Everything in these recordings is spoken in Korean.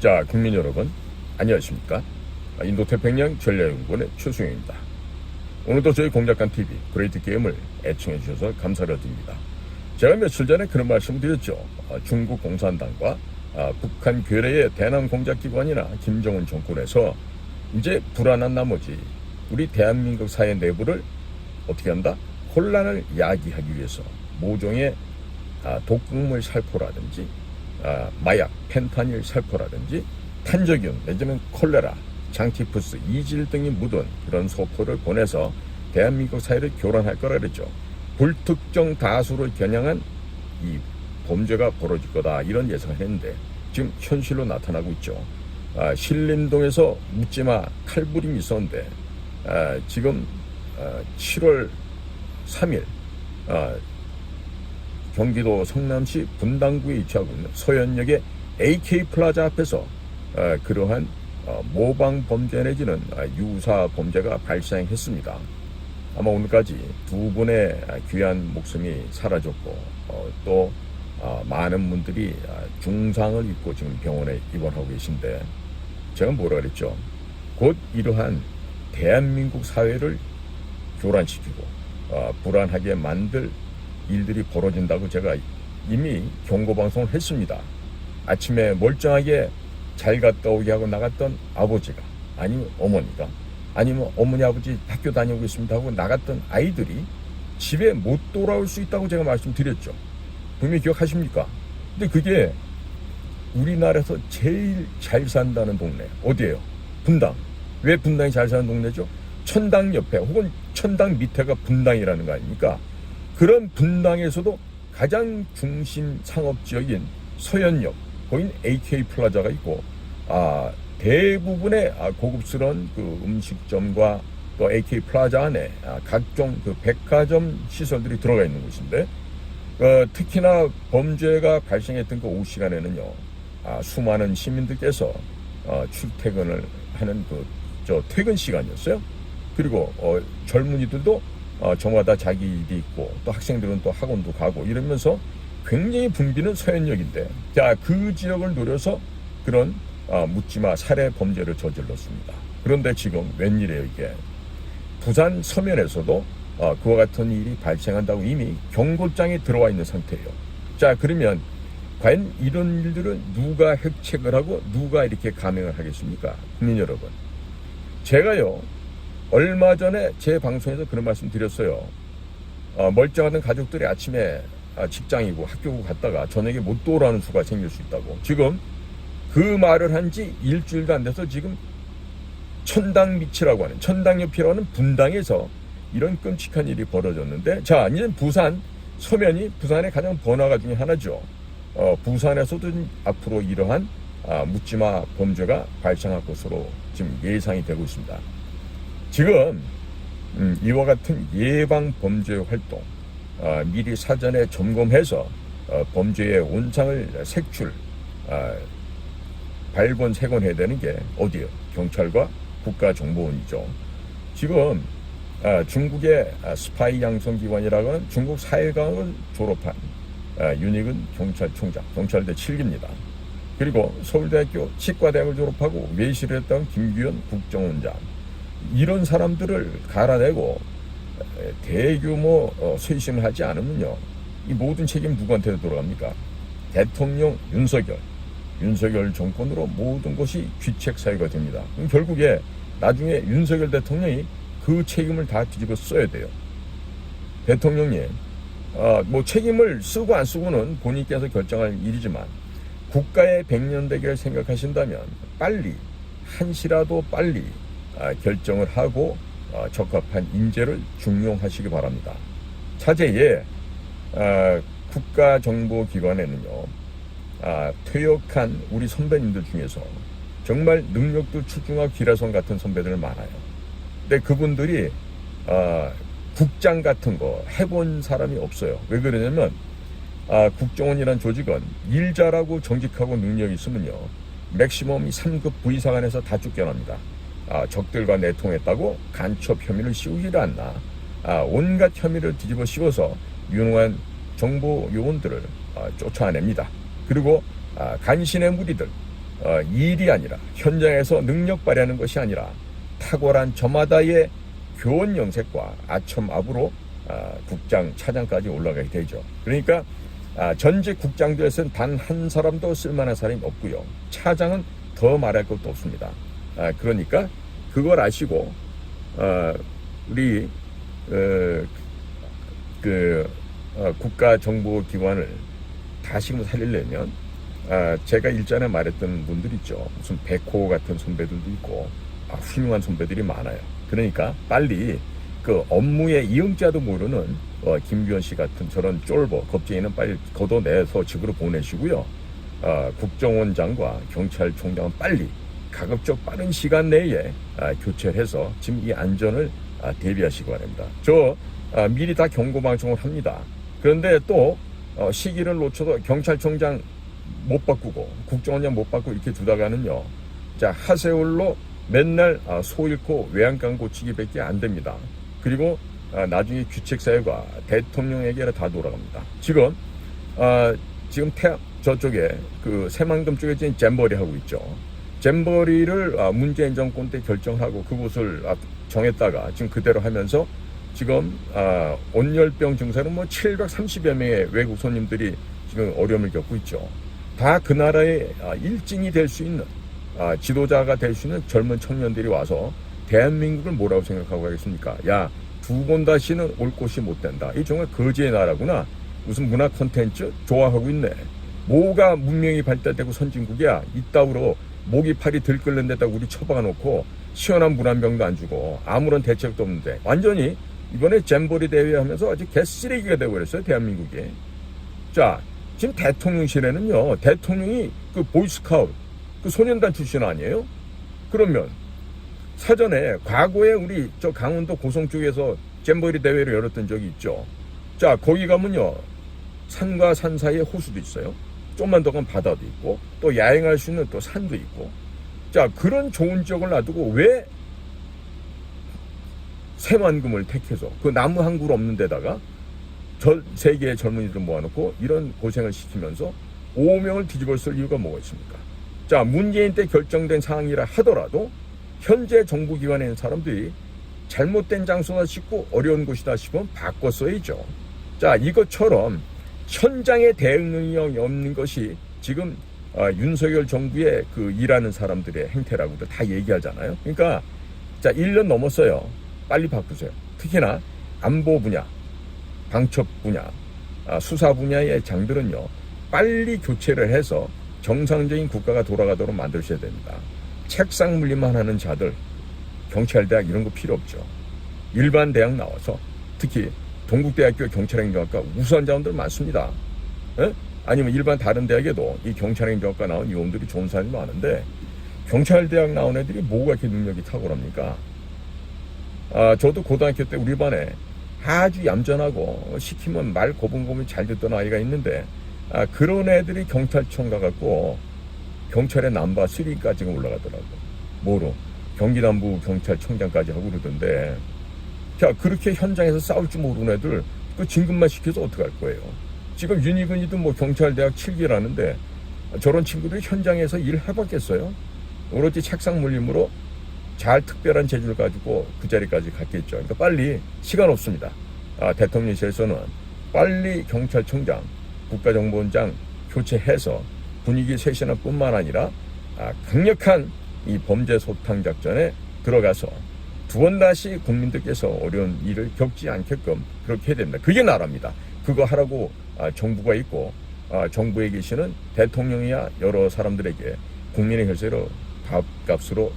자, 국민 여러분, 안녕하십니까? 인도태평양 전략연구원의 최수영입니다. 오늘도 저희 공작관TV 그레이트 게임을 애청해 주셔서 감사를 드립니다. 제가 며칠 전에 그런 말씀을 드렸죠. 중국 공산당과 북한 괴뢰의 대남 공작기관이나 김정은 정권에서 이제 불안한 나머지 우리 대한민국 사회 내부를 어떻게 한다? 혼란을 야기하기 위해서 모종의 독극물 살포라든지 마약, 펜타닐 살포라든지 탄저균 내지는 콜레라, 장티푸스, 이질 등이 묻은 그런 소포를 보내서 대한민국 사회를 교란할 거라 그랬죠. 불특정 다수를 겨냥한 이 범죄가 벌어질 거다 이런 예상을 했는데 지금 현실로 나타나고 있죠. 신림동에서 묻지마 칼부림이 있었는데 지금 7월 3일 경기도 성남시 분당구에 위치하고 있는 서현역의 AK플라자 앞에서 그러한 모방 범죄 내지는 유사 범죄가 발생했습니다. 아마 오늘까지 두 분의 귀한 목숨이 사라졌고 또 많은 분들이 중상을 입고 지금 병원에 입원하고 계신데 제가 뭐라 그랬죠? 곧 이러한 대한민국 사회를 교란시키고 불안하게 만들 일들이 벌어진다고 제가 이미 경고방송을 했습니다. 아침에 멀쩡하게 잘 갔다 오게 하고 나갔던 아버지가 아니면 어머니가 아니면 어머니 아버지 학교 다니고 있습니다 하고 나갔던 아이들이 집에 못 돌아올 수 있다고 제가 말씀드렸죠. 분명히 기억하십니까? 근데 그게 우리나라에서 제일 잘 산다는 동네 어디예요? 분당. 왜 분당이 잘 사는 동네죠? 천당 옆에 혹은 천당 밑에가 분당이라는 거 아닙니까? 그런 분당에서도 가장 중심 상업지역인 서현역 거긴 AK플라자가 있고 대부분의 고급스러운 그 음식점과 또 AK플라자 안에 각종 그 백화점 시설들이 들어가 있는 곳인데 특히나 범죄가 발생했던 그 오후 시간에는요 수많은 시민들께서 출퇴근을 하는 퇴근 시간이었어요. 그리고 젊은이들도 저마다 자기 일이 있고 또 학생들은 또 학원도 가고 이러면서 굉장히 붐비는 서현역인데 그 지역을 노려서 그런 묻지마 살해 범죄를 저질렀습니다. 그런데 지금 웬일이에요 이게? 부산 서면에서도 그와 같은 일이 발생한다고 이미 경고장이 들어와 있는 상태예요. 그러면 과연 이런 일들은 누가 획책을 하고 누가 이렇게 감행을 하겠습니까? 국민 여러분, 제가요 얼마 전에 제 방송에서 그런 말씀 드렸어요. 멀쩡하던 가족들이 아침에 직장이고 학교고 갔다가 저녁에 못 돌아오는 수가 생길 수 있다고. 지금 그 말을 한 지 일주일도 안 돼서 지금 천당 밑이라고 하는 천당옆이라고 하는 분당에서 이런 끔찍한 일이 벌어졌는데 이제 부산 서면이 부산의 가장 번화가 중에 하나죠. 부산에서도 앞으로 이러한 묻지마 범죄가 발생할 것으로 지금 예상이 되고 있습니다. 지금 이와 같은 예방 범죄 활동 미리 사전에 점검해서 범죄의 온상을 색출 발본색원해야 되는 게 어디예요? 경찰과 국가정보원이죠. 지금 중국의 스파이 양성기관이라고 하는 중국 사회과학을 졸업한 윤익은 경찰총장, 경찰대 7기입니다. 그리고 서울대학교 치과대학을 졸업하고 외시를 했던 김규현 국정원장, 이런 사람들을 갈아내고 대규모 쇄신을 하지 않으면요 이 모든 책임 누구한테 돌아갑니까? 대통령 윤석열 정권으로 모든 것이 귀책사유가 됩니다. 그럼 결국에 나중에 윤석열 대통령이 그 책임을 다 뒤집어 써야 돼요. 대통령님 책임을 쓰고 안 쓰고는 본인께서 결정할 일이지만 국가의 백년대계를 생각하신다면 빨리 한시라도 빨리 결정을 하고 적합한 인재를 중용하시기 바랍니다. 차제에 국가정보기관에는요 퇴역한 우리 선배님들 중에서 정말 능력도 출중하고 기라성 같은 선배들 많아요. 근데 그분들이 국장 같은 거 해본 사람이 없어요. 왜 그러냐면 국정원이라는 조직은 일 잘하고 정직하고 능력이 있으면요 맥시멈이 3급 부의사관에서 다 쫓겨납니다. 적들과 내통했다고 간첩 혐의를 씌우지를 않나 온갖 혐의를 뒤집어 씌워서 유능한 정보 요원들을 쫓아냅니다. 그리고 간신의 무리들 일이 아니라 현장에서 능력 발휘하는 것이 아니라 탁월한 저마다의 교원 영색과 아첨압으로 국장, 차장까지 올라가게 되죠. 그러니까 전직 국장들에서는 단 한 사람도 쓸만한 사람이 없고요. 차장은 더 말할 것도 없습니다. 그러니까 그걸 아시고 우리 국가정보기관을 다시금 살리려면 제가 일전에 말했던 분들 있죠. 무슨 백호 같은 선배들도 있고 훌륭한 선배들이 많아요. 그러니까 빨리 그 업무의 이응자도 모르는 김규현 씨 같은 저런 쫄보 겁쟁이는 빨리 걷어내서 집으로 보내시고요. 국정원장과 경찰총장은 빨리 가급적 빠른 시간 내에 교체를 해서 지금 이 안전을 대비하시기 바랍니다. 저 미리 다 경고방송을 합니다. 그런데 또 시기를 놓쳐도 경찰총장 못 바꾸고 국정원장 못 바꾸고 이렇게 두다가는요. 자, 하세월로 맨날 소 잃고 외양간 고치기밖에 안 됩니다. 그리고 나중에 규칙사회가 대통령에게 다 돌아갑니다. 지금 저쪽에 그 새만금 쪽에 지금 잼버리 하고 있죠. 잼버리를 문재인 정권 때 결정하고 그곳을 정했다가 지금 그대로 하면서 지금 온열병 증세는 뭐 730여 명의 외국 손님들이 지금 어려움을 겪고 있죠. 다 그 나라의 일진이 될 수 있는 지도자가 될 수 있는 젊은 청년들이 와서 대한민국을 뭐라고 생각하고 가겠습니까? 야, 두 번 다시는 올 곳이 못 된다. 이 정말 거지의 나라구나. 무슨 문화 콘텐츠 좋아하고 있네. 뭐가 문명이 발달되고 선진국이야. 이따구로 목이 팔이 들끓는 데다 우리 처박아 놓고 시원한 물 한 병도 안 주고 아무런 대책도 없는데 완전히 이번에 잼버리 대회 하면서 아주 개쓰레기가 되어버렸어요. 대한민국이. 자, 지금 대통령실에는요. 대통령이 그 보이스카우트 그 소년단 출신 아니에요? 그러면 사전에 과거에 우리 저 강원도 고성 쪽에서 잼버리 대회를 열었던 적이 있죠. 자, 거기 가면요. 산과 산 사이에 호수도 있어요. 좀만 더 가면 바다도 있고 또 야행할 수 있는 또 산도 있고. 자, 그런 좋은 지역을 놔두고 왜 새만금을 택해서 그 나무 한 그루 없는 데다가 전 세계의 젊은이들 모아놓고 이런 고생을 시키면서 5명을 뒤집어 쓸 이유가 뭐가 있습니까? 자, 문재인 때 결정된 상황이라 하더라도 현재 정부기관에 있는 사람들이 잘못된 장소다 싶고 어려운 곳이다 싶으면 바꿨어야죠. 자, 이것처럼 현장에 대응 능력이 없는 것이 지금 윤석열 정부의 그 일하는 사람들의 행태라고도 다 얘기하잖아요. 그러니까 자, 1년 넘었어요. 빨리 바꾸세요. 특히나 안보 분야, 방첩 분야, 수사 분야의 장들은요. 빨리 교체를 해서 정상적인 국가가 돌아가도록 만드셔야 됩니다. 책상 물리만 하는 자들, 경찰대학 이런 거 필요 없죠. 일반 대학 나와서 특히 동국대학교 경찰행정학과 우수한 자원들 많습니다. 에? 아니면 일반 다른 대학에도 이 경찰행정학과 나온 요원들이 좋은 사람이 많은데 경찰대학 나온 애들이 뭐가 이렇게 능력이 탁월합니까? 저도 고등학교 때 우리 반에 아주 얌전하고 시키면 말 고분고분 잘 듣던 아이가 있는데 그런 애들이 경찰청 가갖고 경찰의 넘버 3까지 올라가더라고. 뭐로? 경기남부 경찰청장까지 하고 그러던데. 자, 그렇게 현장에서 싸울 줄 모르는 애들 그 진급만 시켜서 어떡할 거예요? 지금 윤희근이도 뭐 경찰대학 7기라는데 저런 친구들이 현장에서 일해봤겠어요? 오로지 책상 물림으로 잘 특별한 재주를 가지고 그 자리까지 갔겠죠. 그러니까 빨리 시간 없습니다. 대통령실에서는 빨리 경찰청장, 국가정보원장 교체해서 분위기 쇄신할 뿐만 아니라 강력한 이 범죄 소탕 작전에 들어가서 두 번 다시 국민들께서 어려운 일을 겪지 않게끔 그렇게 해야 됩니다. 그게 나라입니다. 그거 하라고 정부가 있고 정부에 계시는 대통령이야 여러 사람들에게 국민의 혈세로 밥값으로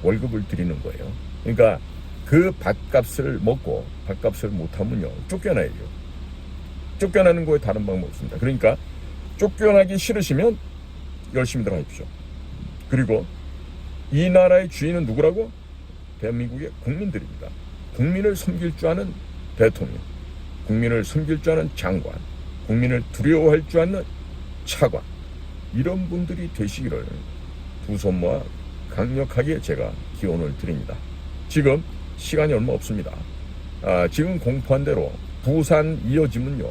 월급을 드리는 거예요. 그러니까 그 밥값을 먹고 밥값을 못하면요 쫓겨나야죠. 쫓겨나는 거에 다른 방법 없습니다. 그러니까 쫓겨나기 싫으시면 열심히 들어가십시오. 그리고 이 나라의 주인은 누구라고? 대한민국의 국민들입니다. 국민을 섬길 줄 아는 대통령, 국민을 섬길 줄 아는 장관, 국민을 두려워할 줄 아는 차관, 이런 분들이 되시기를 두 손 모아 강력하게 제가 기원을 드립니다. 지금 시간이 얼마 없습니다. 지금 공포한 대로 부산 이어지면요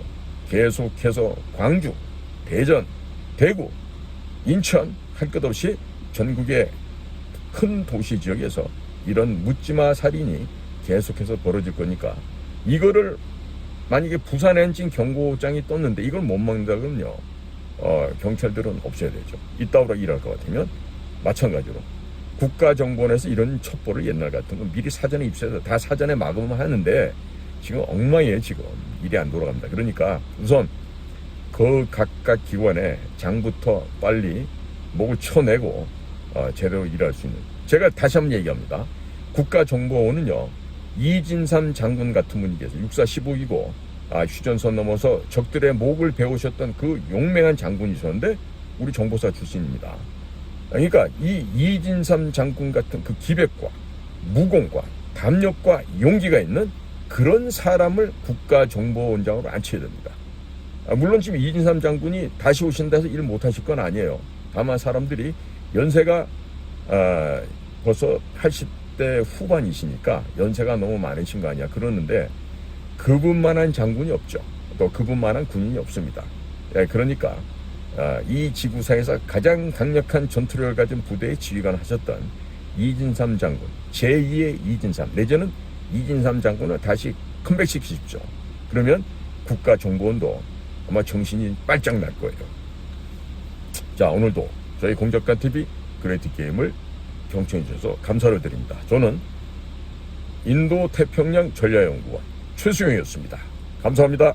계속해서 광주, 대전, 대구, 인천 할 것 없이 전국의 큰 도시 지역에서 이런 묻지마 살인이 계속해서 벌어질 거니까 이거를 만약에 부산 엔진 경고장이 떴는데 이걸 못 막는다 그러면요 경찰들은 없애야 되죠. 이따위로 일할 것 같으면 마찬가지로 국가정보원에서 이런 첩보를 옛날 같은 거 미리 사전에 입수해서 다 사전에 막으면 하는데 지금 엉망이에요. 지금 일이 안 돌아갑니다. 그러니까 우선 그 각각 기관에 장부터 빨리 목을 쳐내고 제대로 일할 수 있는, 제가 다시 한번 얘기합니다. 국가정보원은요 이진삼 장군 같은 분이 계세요. 육사 15이고 휴전선 넘어서 적들의 목을 베우셨던 그 용맹한 장군이셨는데 우리 정보사 출신입니다. 그러니까 이 이진삼 장군 같은 그 기백과 무공과 담력과 용기가 있는 그런 사람을 국가정보원장으로 앉혀야 됩니다. 물론 지금 이진삼 장군이 다시 오신다 해서 일 못하실 건 아니에요. 다만 사람들이 연세가 벌써 80대 후반이시니까 연세가 너무 많으신 거 아니야 그러는데 그분만한 장군이 없죠. 또 그분만한 군인이 없습니다. 그러니까 이 지구상에서 가장 강력한 전투력을 가진 부대의 지휘관 하셨던 이진삼 장군, 제2의 이진삼 내지는 이진삼 장군을 다시 컴백시키십시오. 그러면 국가정보원도 아마 정신이 빨짝 날 거예요. 자, 오늘도 저희 공작가TV 그레이트 게임을 경청해 주셔서 감사를 드립니다. 저는 인도태평양 전략연구원 최수영이었습니다. 감사합니다.